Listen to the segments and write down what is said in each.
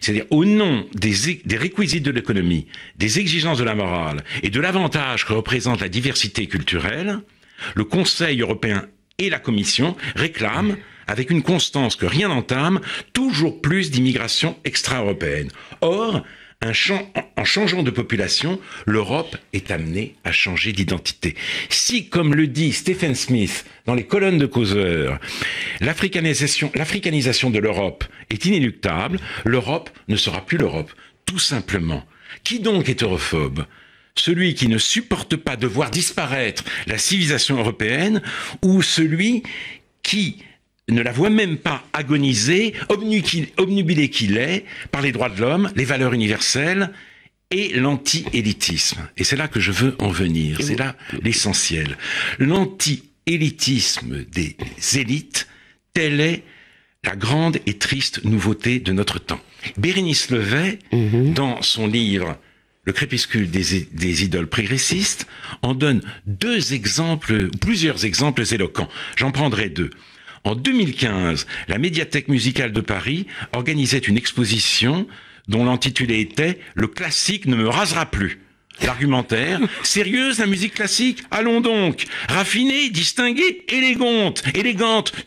c'est-à-dire au nom des réquisites de l'économie, des exigences de la morale et de l'avantage que représente la diversité culturelle, le Conseil européen et la Commission réclament, avec une constance que rien n'entame, toujours plus d'immigration extra-européenne. Or, en changeant de population, l'Europe est amenée à changer d'identité. Si, comme le dit Stephen Smith dans les colonnes de Causeur, l'africanisation de l'Europe est inéluctable, l'Europe ne sera plus l'Europe. Tout simplement. Qui donc est europhobe ? Celui qui ne supporte pas de voir disparaître la civilisation européenne, ou celui qui ne la voit même pas agoniser, obnubilé qu'il est par les droits de l'homme, les valeurs universelles et l'anti-élitisme. Et c'est là que je veux en venir, c'est là l'essentiel. L'anti-élitisme des élites, telle est la grande et triste nouveauté de notre temps. Bérénice Levet, dans son livre Le crépuscule des idoles progressistes, en donne plusieurs exemples éloquents. J'en prendrai deux. En 2015, la Médiathèque musicale de Paris organisait une exposition dont l'intitulé était « Le classique ne me rasera plus ». L'argumentaire, sérieuse la musique classique? Allons donc. Raffinée, distinguée, élégante,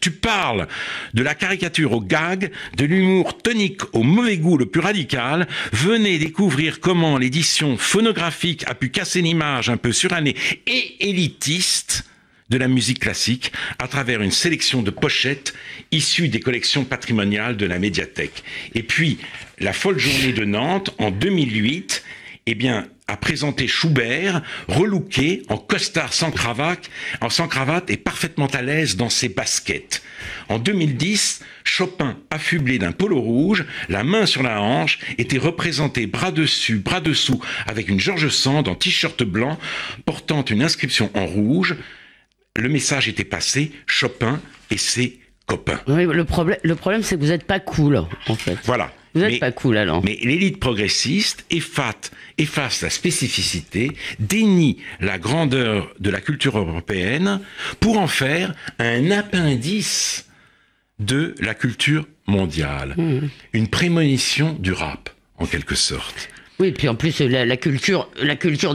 tu parles. De la caricature au gag, de l'humour tonique au mauvais goût le plus radical, venez découvrir comment l'édition phonographique a pu casser l'image un peu surannée et élitiste de la musique classique à travers une sélection de pochettes issues des collections patrimoniales de la médiathèque. Et puis, la folle journée de Nantes, en 2008, a présenté Schubert, relooké, en costard sans cravate et parfaitement à l'aise dans ses baskets. En 2010, Chopin, affublé d'un polo rouge, la main sur la hanche, était représenté bras dessus, bras dessous, avec une George Sand en t-shirt blanc, portant une inscription en rouge. Le message était passé, Chopin et ses copains. Oui, le problème, c'est que vous n'êtes pas cool, en fait. Voilà. Vous n'êtes pas cool, alors. Mais l'élite progressiste efface la spécificité, dénie la grandeur de la culture européenne pour en faire un appendice de la culture mondiale. Une prémonition du rap, en quelque sorte. Oui, puis en plus, la culture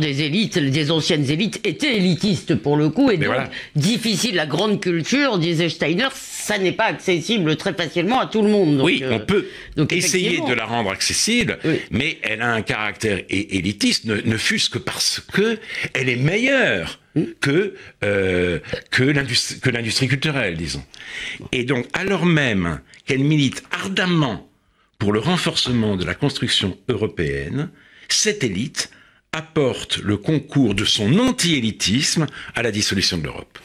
des élites, des anciennes élites, était élitiste pour le coup, et donc difficile. La grande culture, disait Steiner, ça n'est pas accessible très facilement à tout le monde. Donc, oui, on peut essayer de la rendre accessible, mais elle a un caractère élitiste, ne fût-ce que parce que elle est meilleure que l'industrie culturelle, disons. Et donc, alors même qu'elle milite ardemment pour le renforcement de la construction européenne, cette élite apporte le concours de son anti-élitisme à la dissolution de l'Europe.